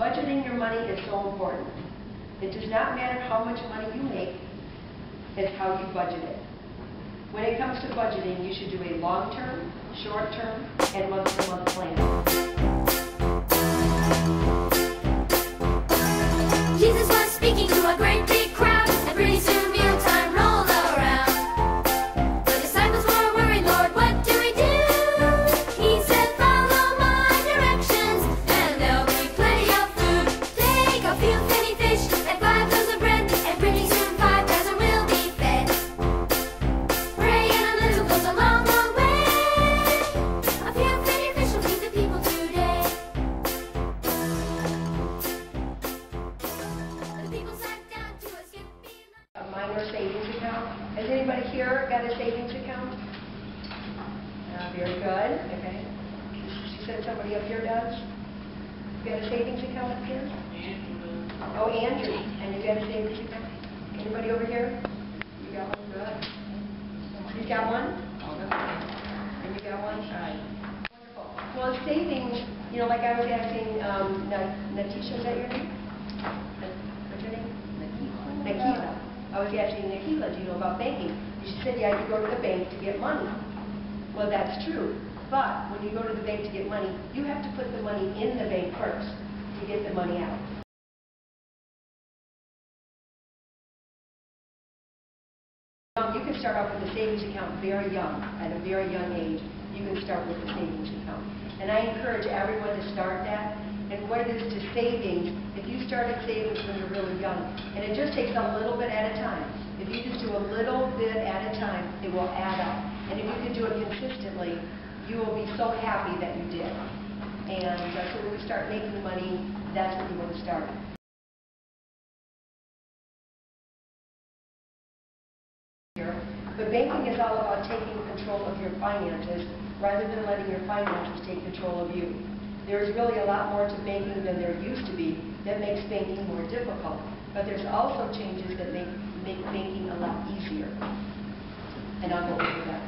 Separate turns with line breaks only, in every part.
Budgeting your money is so important. It does not matter how much money you make, it's how you budget it. When it comes to budgeting, you should do a long-term, short-term, and month-to-month plan.
Jesus was speaking to a great big crowd, and pretty soon mealtime rolled around. The disciples were worried, Lord, what do we do? He said, follow my directions, and there'll be plenty of food. Take a few penny fish and 5 loaves of bread, and pretty soon 5,000 will be fed. Praying a little goes a long, long way. A few penny fish will feed the people today.
A minor savings account. Has anybody here got a savings account? Very good. Okay. She said somebody up here does. You got a savings account up here? Oh, Andrew. And you got a savings account? Anybody over here? You got one? Good. You got one? And you got one? All right. Wonderful. Well, savings, you know, like I was asking Natisha, is that your name? What's your name? Nikila. I was asking Nikila, do you know about banking? She said, yeah, you go to the bank to get money. Well, that's true. But when you go to the bank to get money, you have to put the money in the bank first to get the money out. You can start off with a savings account very young, at a very young age. You can start with a savings account. And I encourage everyone to start that. And what it is to savings, if you started savings when you're really young, and it just takes a little bit at a time. If you just do a little bit at a time, it will add up. And if you can do it consistently, you will be so happy that you did. And so when you start making money, that's when you want to start. But banking is all about taking control of your finances rather than letting your finances take control of you. There's really a lot more to banking than there used to be that makes banking more difficult. But there's also changes that make banking a lot easier. And I'll go over that.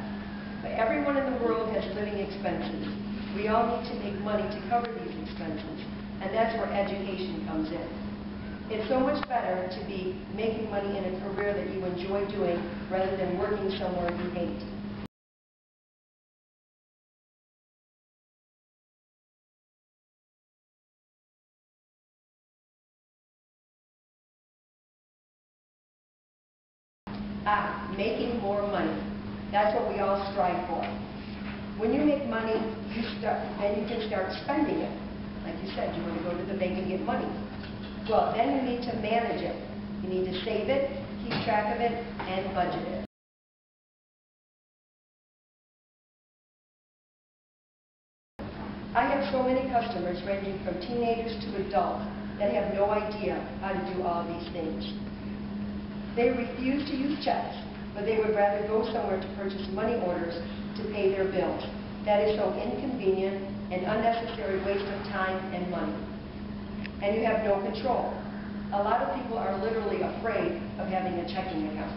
But everyone in the world has living expenses. We all need to make money to cover these expenses. And that's where education comes in. It's so much better to be making money in a career that you enjoy doing rather than working somewhere you hate. Making more money. That's what we all strive for. When you make money, then you can start spending it. Like you said, you want to go to the bank and get money. Well, then you need to manage it. You need to save it, keep track of it, and budget it. I have so many customers ranging from teenagers to adults that have no idea how to do all these things. They refuse to use checks, but they would rather go somewhere to purchase money orders to pay their bills. That is so inconvenient and unnecessary waste of time and money. And you have no control. A lot of people are literally afraid of having a checking account.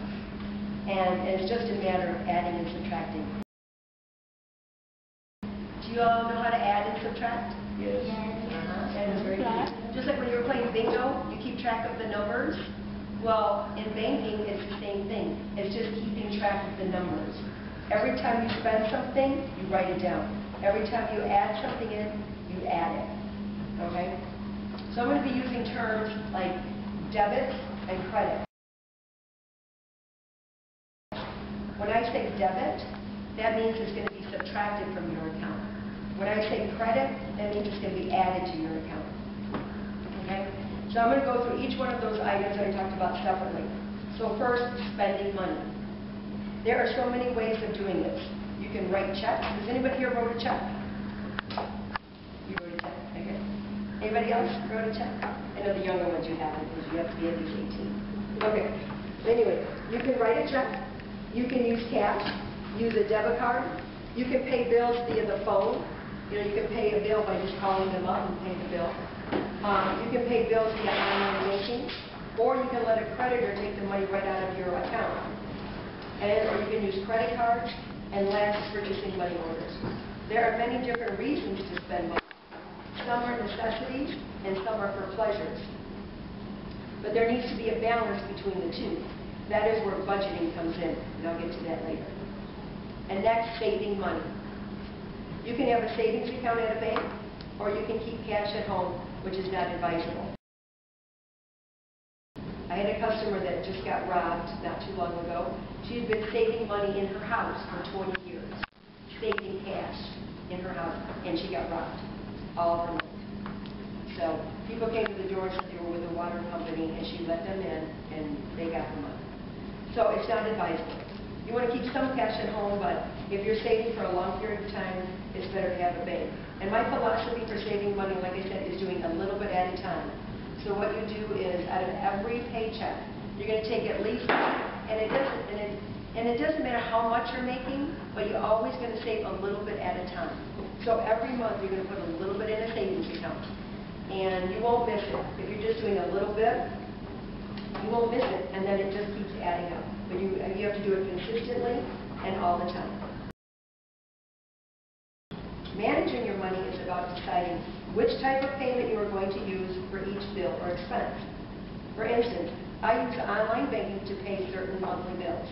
And it's just a matter of adding and subtracting. Do you all know how to add and subtract?
Yes.
That is very good. Just like when you're playing bingo, you keep track of the numbers. Well, in banking, it's the same thing. It's just keeping track of the numbers. Every time you spend something, you write it down. Every time you add something in, you add it. Okay? So I'm going to be using terms like debits and credit. When I say debit, that means it's going to be subtracted from your account. When I say credit, that means it's going to be added to your account. Okay? So I'm going to go through each one of those items that I talked about separately. So first, spending money. There are so many ways of doing this. You can write checks. Does anybody here wrote a check? You wrote a check. Okay. Anybody else wrote a check? I know the younger ones you haven't because you have to be at least 18. Okay. Anyway, you can write a check. You can use cash. Use a debit card. You can pay bills via the phone. You know, you can pay a bill by just calling them up and pay the bill. You can pay bills via online banking, or you can let a creditor take the money right out of your account. Or you can use credit cards, and last, purchasing money orders. There are many different reasons to spend money. some are necessities and some are for pleasures. But there needs to be a balance between the two. That is where budgeting comes in, and I'll get to that later. And next, saving money. You can have a savings account at a bank, or you can keep cash at home, which is not advisable. I had a customer that just got robbed not too long ago. She had been saving money in her house for 20 years, saving cash in her house, and she got robbed. All of her money. So people came to the door and said they were with a water company, and she let them in, and they got the money. So it's not advisable. You want to keep some cash at home, but if you're saving for a long period of time, it's better to have a bank. And my philosophy for saving money, like I said, is doing a little bit at a time. So what you do is, out of every paycheck, you're going to take at least, and it doesn't matter how much you're making, but you're always going to save a little bit at a time. So every month you're going to put a little bit in a savings account, and you won't miss it. If you're just doing a little bit, you won't miss it, and then it just keeps adding up. But you have to do it consistently and all the time. Managing your money is about deciding which type of payment you are going to use for each bill or expense. For instance, I use online banking to pay certain monthly bills.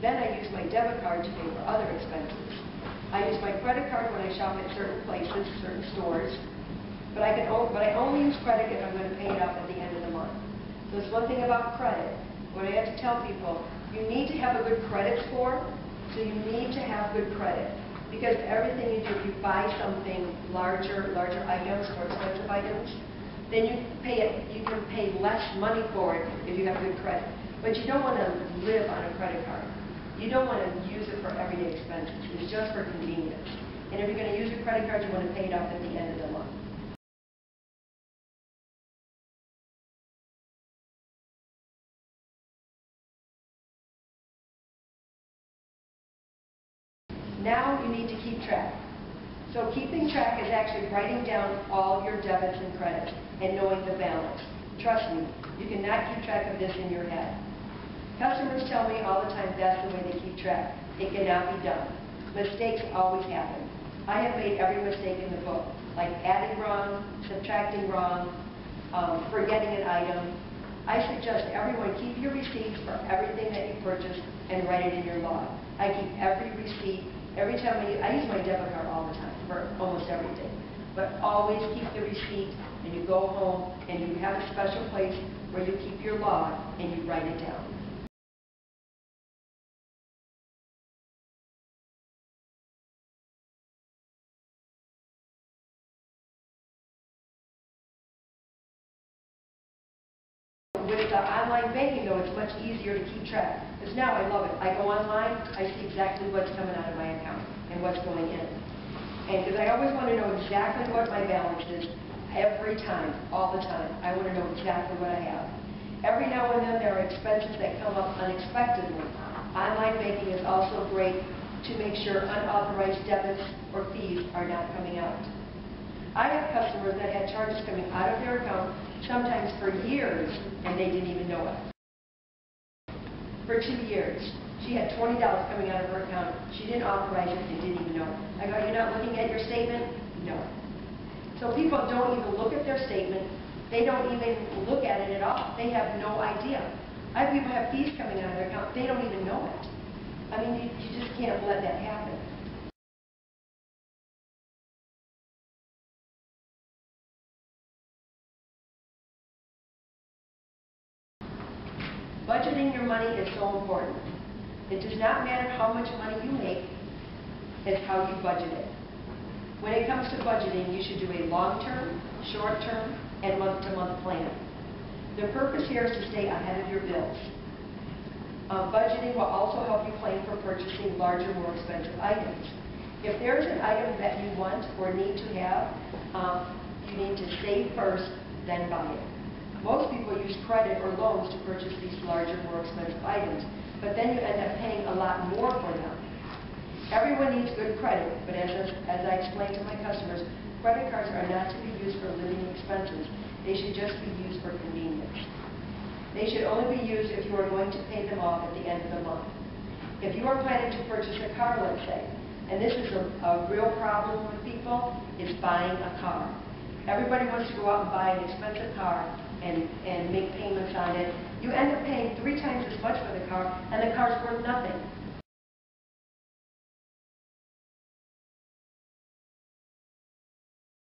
Then I use my debit card to pay for other expenses. I use my credit card when I shop at certain places, certain stores, but I only use credit if I'm going to pay it off at the end of the month. So it's one thing about credit. What I have to tell people, you need to have a good credit score, so you need to have good credit. Because everything you do, if you buy something larger items or expensive items, then you can pay less money for it if you have good credit. But you don't want to live on a credit card. You don't want to use it for everyday expenses. It's just for convenience. And if you're going to use a credit card, you want to pay it off at the end of the month. Now you need to keep track. So keeping track is actually writing down all your debits and credits and knowing the balance. Trust me, you cannot keep track of this in your head. Customers tell me all the time that's the way they keep track. It cannot be done. Mistakes always happen. I have made every mistake in the book, like adding wrong, subtracting wrong, forgetting an item. I suggest everyone keep your receipts for everything that you purchase and write it in your log. I keep every receipt. Every time I use my debit card all the time for almost everything. But always keep the receipt, and you go home and you have a special place where you keep your log and you write it down. With the online banking, though, it's much easier to keep track. Because now I love it. I go online, I see exactly what's coming out of my account and what's going in. And because I always want to know exactly what my balance is every time, all the time. I want to know exactly what I have. Every now and then there are expenses that come up unexpectedly. Online banking is also great to make sure unauthorized debits or fees are not coming out. I have customers that had charges coming out of their account, sometimes for years, and they didn't even know it. For 2 years. She had $20 coming out of her account. She didn't authorize it and didn't even know. I go, you're not looking at your statement? No. So people don't even look at their statement. They don't even look at it at all. They have no idea. I have people have fees coming out of their account. They don't even know it. I mean, you just can't let that happen. Budgeting your money is so important. It does not matter how much money you make, it's how you budget it. When it comes to budgeting, you should do a long-term, short-term, and month-to-month plan. The purpose here is to stay ahead of your bills. Budgeting will also help you plan for purchasing larger, more expensive items. If there's an item that you want or need to have, you need to save first, then buy it. Most people use credit or loans to purchase these larger, more expensive items, but then you end up paying a lot more for them. Everyone needs good credit, but as I explained to my customers, credit cards are not to be used for living expenses. They should just be used for convenience. They should only be used if you are going to pay them off at the end of the month. If you are planning to purchase a car, let's say, and this is a real problem with people, is buying a car. Everybody wants to go out and buy an expensive car and make payments on it. You end up paying 3 times as much for the car, and the car's worth nothing.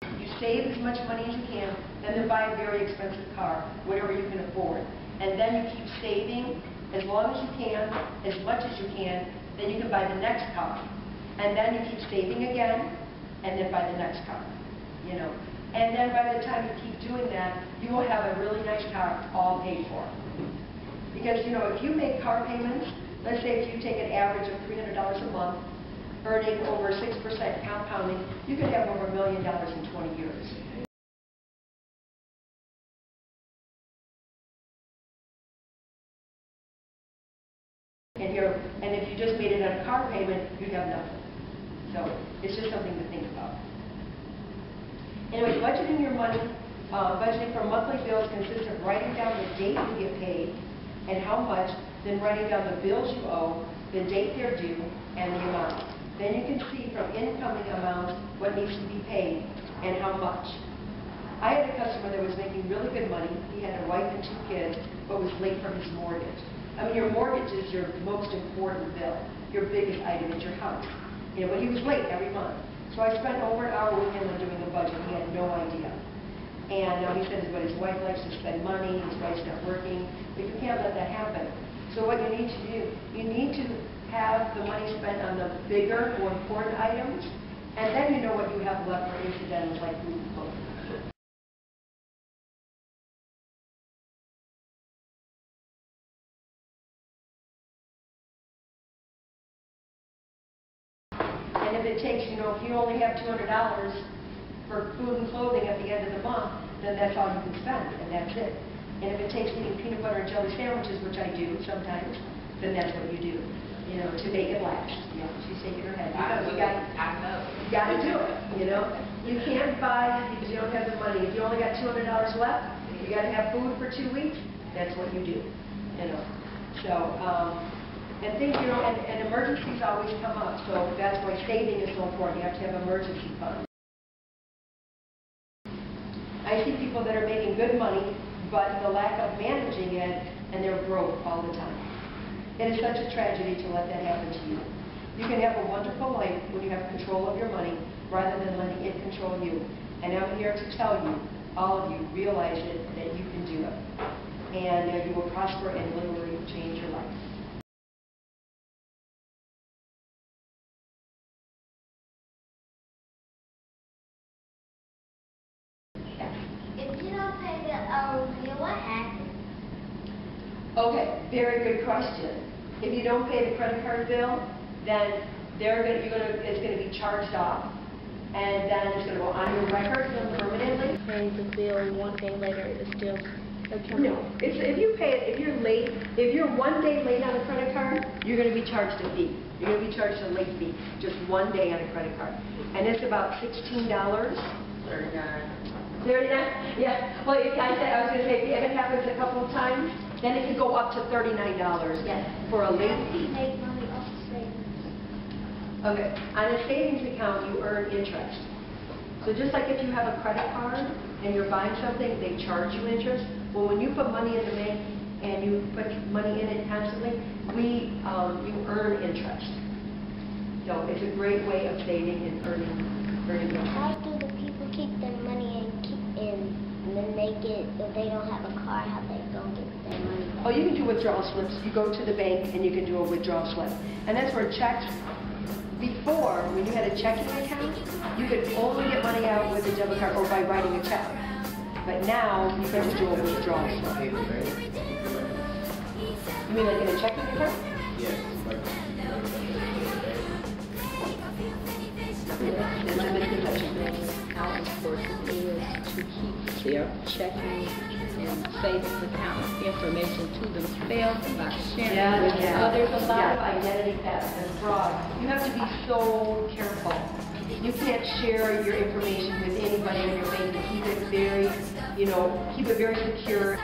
You save as much money as you can, and then buy a very expensive car, whatever you can afford. And then you keep saving as long as you can, as much as you can, then you can buy the next car. And then you keep saving again, and then buy the next car, you know. And then by the time you keep doing that, you will have a really nice car all paid for. Because, you know, if you make car payments, let's say if you take an average of $300 a month, earning over 6% compounding, you could have over $1 million in 20 years. And if you just made it on a car payment, you'd have nothing. So it's just something to think about. Anyway, budgeting your money, budgeting for monthly bills consists of writing down the date you get paid and how much, then writing down the bills you owe, the date they're due, and the amount. Then you can see from incoming amounts what needs to be paid and how much. I had a customer that was making really good money. He had a wife and 2 kids, but was late for his mortgage. I mean, your mortgage is your most important bill, your biggest item at your house. You know, but he was late every month. So I spent over an hour with him on doing a budget. He had no idea. And he said what his wife likes to spend money, his wife's not working, but you can't let that happen. So what you need to do, you need to have the money spent on the bigger, more important items, and then you know what you have left for incidentals like food and clothing. And if it takes, you know, if you only have $200 for food and clothing at the end of the month, then that's all you can spend, and that's it. And if it takes eating peanut butter and jelly sandwiches, which I do sometimes, then that's what you do, you know, to make it last. You know, she's shaking her head. You got to do it, you know. You can't buy because you don't have the money. If you only got $200 left, you got to have food for 2 weeks, that's what you do, you know. So, and things, you know, and emergencies always come up, so that's why saving is so important. You have to have emergency funds. I see people that are making good money, but the lack of managing it, and they're broke all the time. It is such a tragedy to let that happen to you. You can have a wonderful life when you have control of your money, rather than letting it control you. And I'm here to tell you, all of you, realize it, that you can do it. And you will prosper and literally change your life.
If you don't pay the bill, what happens?
Okay, very good question. If you don't pay the credit card bill, then it's going to be charged off, and then it's going to go on your record permanently.
Paying the bill 1 day later is still okay.
No, if you pay it, if you're late, if you're 1 day late on a credit card, you're going to be charged a fee. You're going to be charged a late fee, just 1 day on a credit card, and it's about $16. 39. Yeah. Well, I was going to say, if it happens a couple of times, then it could go up to $39 for a late fee.
Make money off the savings.
Okay. On a savings account, you earn interest. So just like if you have a credit card and you're buying something, they charge you interest. Well, when you put money in the bank and you put money in it constantly, you earn interest. So it's a great way of saving and earning interest.
How do the people keep their money and then if they don't have a car, how they go get their money back?
Oh, you can do withdrawal slips. You go to the bank and you can do a withdrawal slip. And that's where checks, before, when you had a checking account, you could only get money out with a debit card or by writing a check. But now, you can just do a withdrawal slip. You mean like in a checking account?
Yes.
It's a misconception.
Our important is to keep their checking and savings account information to themselves and not sharing with others.
A lot of identity theft and fraud. You have to be so careful. You can't share your information with anybody in your bank. Keep it very, keep it very secure.